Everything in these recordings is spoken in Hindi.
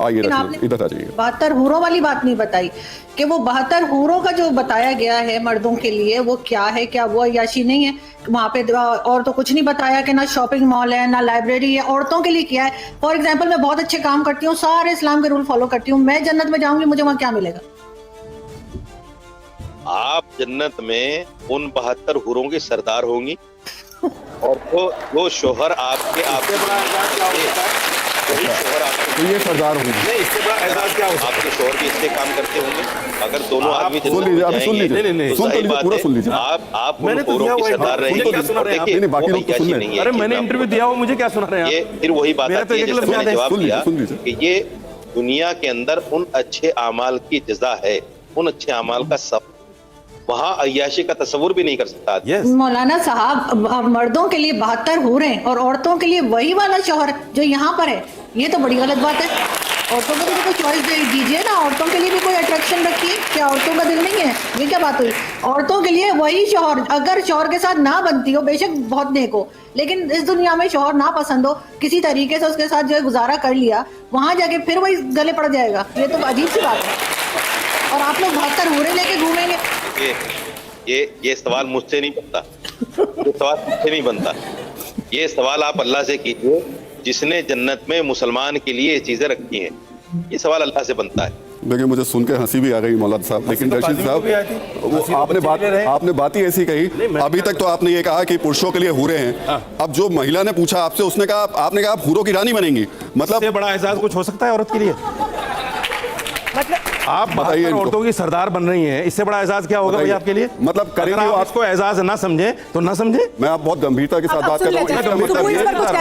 आइए इधर आ जाइए। 72 हूरों वाली बात नहीं बताई कि वो 72 हूरों का जो बताया गया है मर्दों के लिए वो क्या है, क्या वो अय्याशी नहीं है वहाँ पे? और तो कुछ नहीं बताया कि ना शॉपिंग मॉल है ना लाइब्रेरी है, औरतों के लिए क्या है? फॉर एग्जाम्पल मैं बहुत अच्छे काम करती हूँ, सारे इस्लाम के रूल फॉलो करती हूँ, मैं जन्नत में जाऊंगी, मुझे वहाँ क्या मिलेगा? आप जन्नत में उन 72 हूरों के सरदार होंगी और वो शोहर आपके तो ये सरदार होंगे। इससे बड़ा एहसास क्या हो सकता है? आपके शोहर भी इससे काम करते होंगे। अगर दोनों आदमी सुन लीजिए, आप सुन लीजिए, सुन तो लीजिए, पूरा सुन लीजिए। आप मैंने तो दिया हुआ है, सरदार रहेंगे। क्या सुना रहे हैं आप? देखिए, बाकी लोग तो सुन रहे हैं। अरे मैंने इंटरव्यू दिया हुआ, मुझे क्या सुना रहे हैं आप? ये फिर वही बात आती है जैसे मैंने जवाब दिया कि ये दुनिया के अंदर उन अच्छे अमाल की जज़ा है, उन अच्छे अमाल का सब, वहाँ अय्याशी का तस्वुर भी नहीं कर सकता। मौलाना साहब, मर्दों के लिए 72 हूरें और औरतों के लिए वही वाला शौहर जो यहाँ पर है, ये तो बड़ी गलत बात है। औरतों को भी कोई चॉइस दीजिए ना, औरतों के लिए भी कोई अट्रैक्शन रखिए। क्या औरतों का दिल नहीं है? ये क्या बात हुई? औरतों के लिए वही शौहर, अगर शौहर के साथ ना बनती हो, बेशक बहुत नेक हो, लेकिन इस दुनिया में शौहर ना पसंद हो, किसी तरीके से उसके साथ जो है गुजारा कर लिया, वहां जाके फिर वही गले पड़ जाएगा। ये तो अजीब सी बात है। और आप लोग 72 हूरें लेके घूमेंगे। ये सवाल मुझसे नहीं बनता, ये सवाल मुझसे नहीं बनता। ये सवाल आप अल्लाह से कीजिए जिसने जन्नत में मुसलमान के लिए ये चीजें रखी हैं। ये सवाल अल्लाह से बनता है। देखिए मुझे सुन के हंसी भी आ गई मौलाना साहब, लेकिन रशीद साहब आपने बात ही ऐसी कही। अभी तक तो आपने ये कहा कि पुरुषों के लिए हूरे हैं। अब जो महिला ने पूछा आपसे, उसने कहा, आपने कहा आप हूरों की रानी बनेंगी। मतलब बड़ा एहसास कुछ हो सकता है औरत के लिए? आप बताइए, औरतों की सरदार बन रही हैं, इससे बड़ा एहसास क्या होगा भाई आपके लिए? मतलब करेंगे आप इसको एहसास ना समझे तो ना समझे। मैं आप बहुत गंभीरता के साथ बात कर रहा हूँ।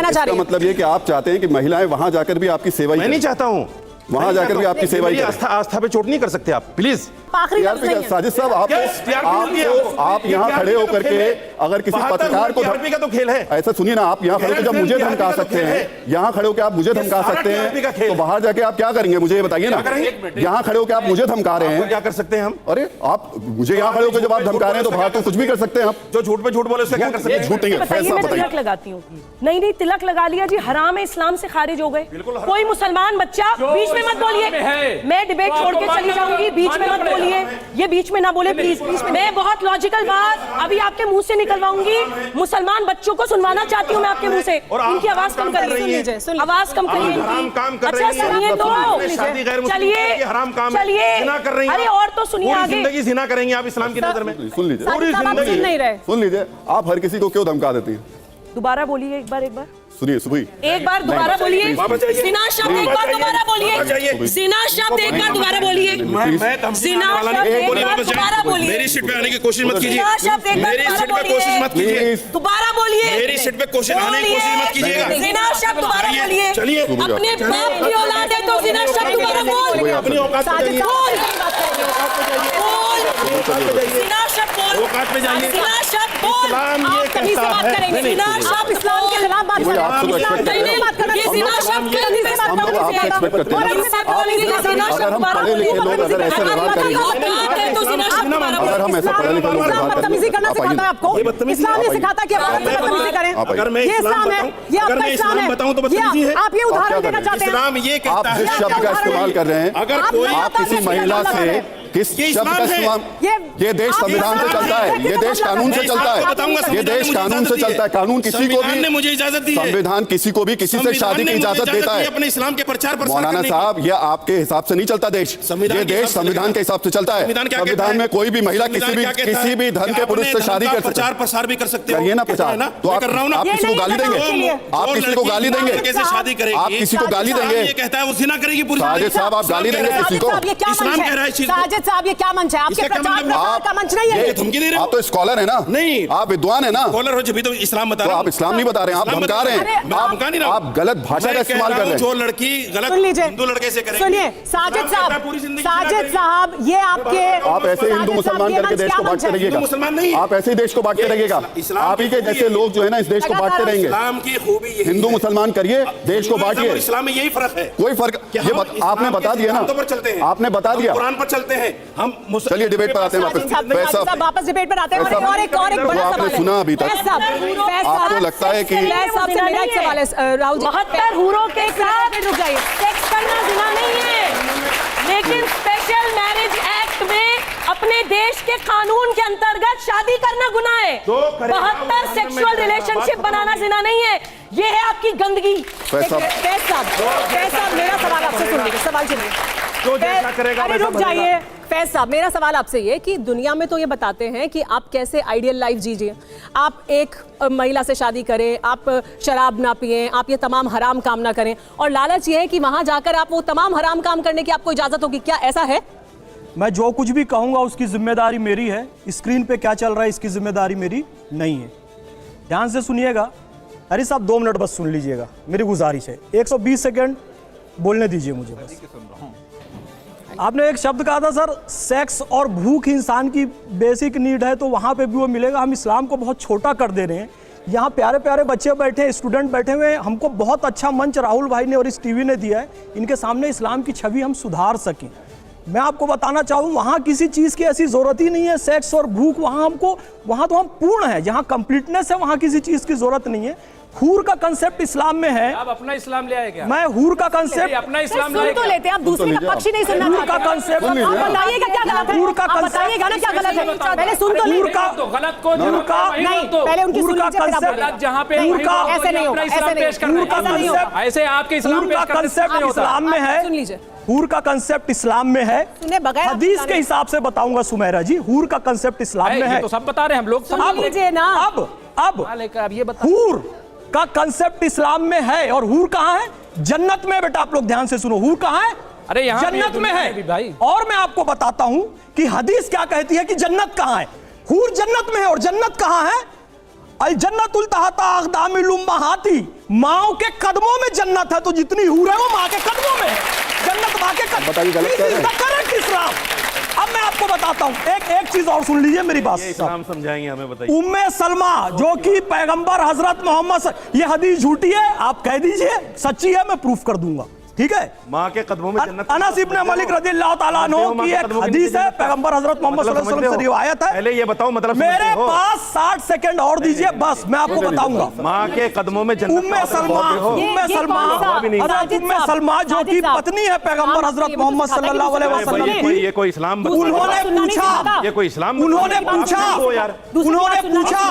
इसका मतलब ये कि आप चाहते हैं कि महिलाएं वहां जाकर भी आपकी सेवा। मैं नहीं चाहता हूँ वहां जाकर भी आपकी सेवा ही। आस्था पे चोट नहीं कर सकते आप प्लीज। साजिद साहब, आप यहाँ खड़े होकर के अगर किसी पत्रकार को का तो खेल है, ऐसा सुनिए ना, आप यहाँ खड़े होकर जब मुझे धमका सकते हैं, यहाँ खड़े होकर आप मुझे धमका सकते हैं, तो बाहर जाके आप क्या करेंगे मुझे ये बताइए ना। यहाँ खड़े होकर आप मुझे धमका रहे हैं, क्या कर सकते हैं हम? अरे आप मुझे यहाँ खड़े होकर जब आप धमका रहे हैं तो बाहर तो कुछ भी कर सकते हैं आप। जो झूठ पे झूठ बोले उससे क्या कर सकते हैं? झूठ नहीं है। तिलक लगाती हूँ। नहीं तिलक लगा लिया जी, हराम है, इस्लाम से खारिज हो गए। कोई मुसलमान बच्चा बीच में मत बोलिए, मैं डिबेट छोड़ के चली जाऊंगी, बीच में मत बोलिए, ये बीच में ना बोले प्लीज। मैं बहुत लॉजिकल बात अभी आपके मुंह से निकलवाऊंगी। मुसलमान बच्चों को सुनवाना चाहती हूँ मैं आपके मुंह से। इनकी आवाज कम करिए, आवाज कम करिए। अच्छा सुनिए तो, चलिए। अरे और तो सुनिए, आगे जिंदगी जिना करेंगे आप इस्लाम की नजर में। सुन लीजिए, सुन लीजिए, आप हर किसी को क्यों धमका देती हैं? दोबारा बोलिए एक बार सुनिए सुबह एक बार दोबारा बोलिए। जिना शब्द एक बार दोबारा बोलिए। जिना शब्द एक बार दोबारा बोलिए। जिना शब्द एक बार दोबारा बोलिए। मेरी सीट पे आने की कोशिश मत कीजिए। जिना शब्द एक बार दोबारा बोलिए। दोबारा बोलिए। मेरी सीट पे कोशिश आने की कोशिश मत कीजिएगा। जिना शब्द दोबारा बोलिए। चलिए, अपने बाप की औलाद है तो जिना शब्द दोबारा बोल। अपनी औकात पे जाइए। जिना शब्द बोल। औकात पे जाइए। जिना शब्द बोल। इस्लाम ये कहता है, जिना शब्द इस्लाम के खिलाफ बात कर रहे हैं। आपको एक्सपेक्ट करते हैं, हम लोग आपसे एक्सपेक्ट करते हैं। अगर हम पढ़े लिखे लोग अगर ऐसे व्यवहार करेंगे, अगर हम ऐसा पढ़े लिखे लोग व्यवहार बदतमीजी करना सिखाता है आपको? इस्लाम ये सिखाता है कि आप बदतमीजी करें। अगर मैं ये इस्लाम है, ये आपका इस्लाम है। बताऊं तो बदतमीजी है। आप ये उदाहरण देना चाहते हैं? इस्लाम ये आप कहता जिस है, शब्द का इस्तेमाल कर रहे हैं, अगर कोई आप किसी महिला से किस शब्द का इस्तेमाल, ये देश संविधान से चलता है, ये देश कानून से चलता है, ये देश कानून से चलता है। कानून किसी को भी, मुझे इजाजत दी है, संविधान किसी को भी किसी से शादी की इजाजत देता है। अपने इस्लाम के प्रचार प्रसार मौलाना साहब, ये आपके हिसाब से नहीं चलता देश, ये देश संविधान के हिसाब से चलता है। संविधान में कोई भी महिला किसी भी धर्म के पुरुष से शादी कर सकती है। प्रचार प्रसार भी कर सकते हो, करिए ना प्रचार। तो आप किसी को गाली देंगे? आप किसी को गाली देंगे? कैसे शादी करेगी? आप किसी को गाली देंगे? ये कहता है वो जिना करेगी पूरी। साजिद साहब, आप गाली देंगे किसी को? इस्लाम कह रहा है साजिद साहब, ये क्या मंच है? आपके प्रचार प्रसार का मंच नहीं है। धमकी दे रहे हो? आप तो स्कॉलर है ना? नहीं, आप विद्वान है ना? स्कॉलर हो जब तो इस्लाम बता तो रहे हो। आप इस्लाम नहीं बता रहे हैं, आप धमका रहे हैं, आप गलत भाषा का इस्तेमाल कर रहे हैं। जो लड़की गलत हिंदू लड़के से करेगी। सुनिए साजिद साहब, ये आपके, आप ऐसे हिंदू मुसलमान करके देश को बांटते रहिएगा। मुसलमान नहीं, आप ऐसे ही देश को बांटते रहिएगा। आप ही के जैसे लोग जो है ना इस देश को बांटते रहेंगे। इस्लाम की खूबी यही है। हिंदू मुसलमान करिए, देश को बांटिए। इस्लाम में यही फर्क है। कोई फर्क, ये आपने बता दिया ना, आपने बता दिया। कुरान पर चलते हैं हम। चलिए डिबेट पर आते हैं वापस डिबेट पर आते हैं। और एक बड़ा सवाल आपने सुना अभी तक, आपको लगता है कि 72 हूरों के साथ, रुक जाइए, सेक्स का करना जिना नहीं है, लेकिन स्पेशल मैरिज एक्ट में अपने देश के कानून के अंतर्गत शादी करना गुनाह है। 72 सेक्सुअल रिलेशनशिप बनाना जिना नहीं है। ये है आपकी गंदगी। फैज साहब, मेरा सवाल आपसे सुन लीजिए, सवाल सुनिए। जो जैसा करेगा अरे रुक जाइए फैज साहब, मेरा सवाल आपसे ये कि दुनिया में तो ये बताते हैं कि आप कैसे आइडियल लाइफ जीजिए, आप एक महिला से शादी करें, आप शराब ना पिए, आप ये तमाम हराम काम ना करें, और लालच ये है कि वहां जाकर आप वो तमाम हराम काम करने की आपको इजाजत होगी। क्या ऐसा है? मैं जो कुछ भी कहूंगा उसकी जिम्मेदारी मेरी है। स्क्रीन पे क्या चल रहा है इसकी जिम्मेदारी मेरी नहीं है। ध्यान से सुनिएगा। अरे साहब 2 मिनट बस सुन लीजिएगा, मेरी गुजारिश है। 120 सेकंड बोलने दीजिए मुझे बस। आपने एक शब्द कहा था सर, सेक्स और भूख इंसान की बेसिक नीड है, तो वहां पे भी वो मिलेगा। हम इस्लाम को बहुत छोटा कर दे रहे हैं। यहाँ प्यारे प्यारे बच्चे बैठे हैं, स्टूडेंट बैठे हुए हैं। हमको बहुत अच्छा मंच राहुल भाई ने और इस टीवी ने दिया है, इनके सामने इस्लाम की छवि हम सुधार सकें। मैं आपको बताना चाहूँ, वहाँ किसी चीज़ की ऐसी ज़रूरत ही नहीं है। सेक्स और भूख वहाँ तो हम पूर्ण है। जहाँ कंप्लीटनेस है वहाँ किसी चीज़ की ज़रूरत नहीं है। हूर का कंसेप्ट इस्लाम में है। आप अपना इस्लाम ले आए क्या? मैं हूर का कंसेप्ट अपना इस्लाम सुन तो लेते हैं, आप दूसरे का पक्ष ही नहीं सुनना हूर का कंसेप्ट आप बताइएगा क्या गलत है? हूर का आप बताइएगा ना क्या गलत है? पहले सुन तो हूर लेते का तो गलत को हूर का नहीं, पहले उनकी सुन लीजिए, फिर आप कंसेप्ट जहाँ पे हूर का ऐसे नहीं होगा, ऐसे नहीं हूर का कंसेप्ट ऐसे आपके इस्लाम हूर का कंसेप्ट इस्लाम में है। सुन लीजिए, हूर का कंसेप्ट इस्लाम में है। सुने बगैर हदीस के हिसाब से बताऊंगा सुमैरा जी, हूर का कंसेप्ट इस्लाम में है। तो सब बता रहे हैं हम लोग। सुन लीजिए ना। अब ये बता, हूर का कंसेप्ट इस्लाम में है। और हूर कहाँ है? जन्नत में। बेटा आप लोग ध्यान से सुनो, हूर कहाँ है? अरे यहाँ जन्नत में है भी भाई। और मैं आपको बताता हूं कि हदीस क्या कहती है कि जन्नत कहाँ है। हूर जन्नत में है। और जन्नत कहाँ है? अल जन्नतुल तहता अक़दामिल उम्महाती, माओ के कदमों में जन्नत है। तो जितनी हूर है वो माँ के कदमों में है। जन्नत माँ के करेक्ट इस्लाम। अब मैं आपको बताता हूं, एक चीज और सुन लीजिए मेरी बात। इस्लाम समझाएंगे हमें, बताइए। उम्मे सलमा जो कि पैगंबर हजरत मोहम्मद, ये हदीस झूठी है आप कह दीजिए, सच्ची है मैं प्रूफ कर दूंगा, ठीक है? माँ के कदमों में जन्नत। अनस इब्न मलिक रज़ियल्लाहु ताला अन्हु की एक हदीस है, पैगंबर हजरत मोहम्मद सल्लल्लाहु अलैहि वसल्लम से रिवायत है। पहले ये बताओ मतलब मेरे पास 60 सेकंड और दीजिए बस, मैं आपको बताऊंगा। माँ के कदमों में जन्नत। उम्मे सलमा हजरत उम्मे सलमा जो कि पत्नी है पैगंबर हजरत मोहम्मद सल्लल्लाहु अलैहि वसल्लम की। ये कोई इस्लाम? उन्होंने पूछा, ये कोई इस्लाम? उन्होंने पूछा यार, उन्होंने पूछा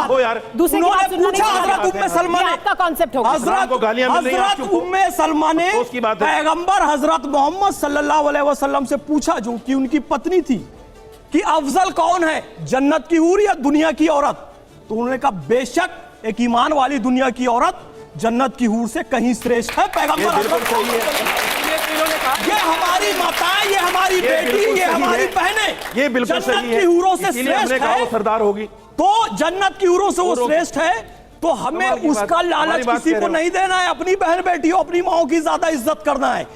दूसरी हजरत उम्मे सलमा ने, आपका कॉन्सेप्ट होगा। हजरत उम्मे सलमा ने पैगंबर हजरत मोहम्मद सल्लल्लाहु अलैहि वसल्लम से पूछा, जो कि उनकी पत्नी थी, कि अफजल कौन है, जन्नत की हूर या दुनिया की औरत? तो उन्होंने कहा बेशक एक ईमान वाली दुनिया की औरत जन्नत की हूर से कहीं श्रेष्ठ है। पैगंबर हजरत ये हमारी माताएं, ये हमारी बेटी, ये हमारी बहनें, ये बिल्कुल सही है। जन्नत की हूरों से श्रेष्ठ है, सरदार होगी तो जन्नत की हूरों से वो श्रेष्ठ है, तो हमें उसका लालच किसी को नहीं देना है। अपनी बहन बेटियों, अपनी माओ की ज्यादा इज्जत करना है।